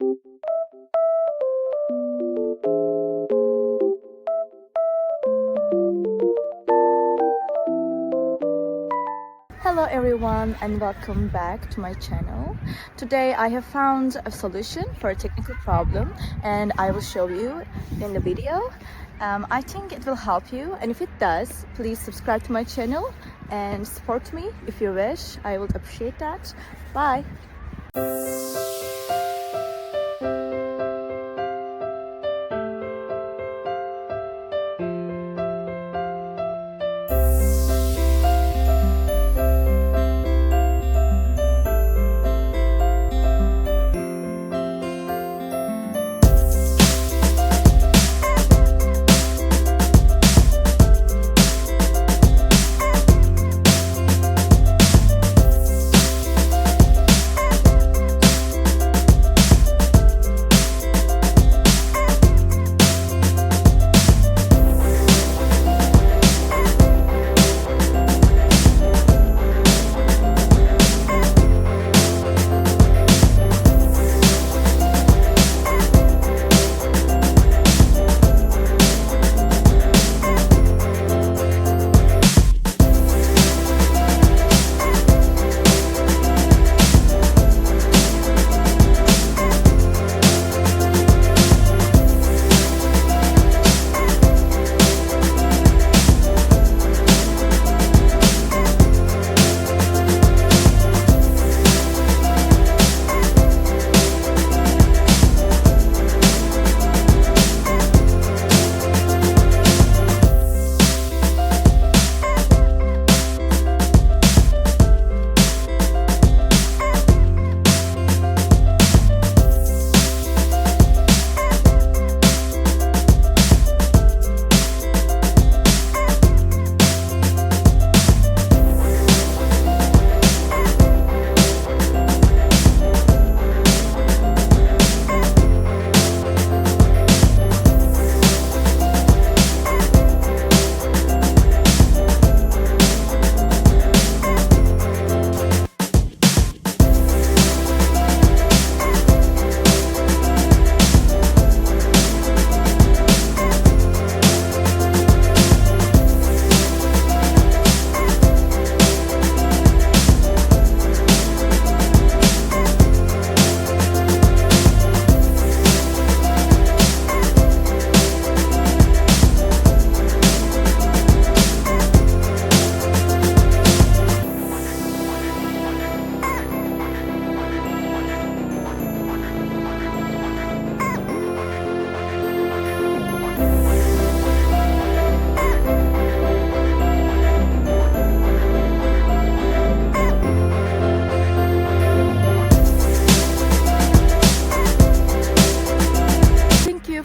Hello everyone and welcome back to my channel. Today I have found a solution for a technical problem and I will show you in the video. I think it will help you, and if it does, please subscribe to my channel and support me if you wish. I would appreciate that. Bye!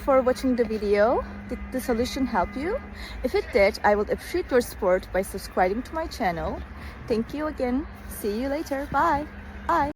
For watching the video. Did the solution help you? If it did, I would appreciate your support by subscribing to my channel. Thank you again. See you later. Bye. Bye.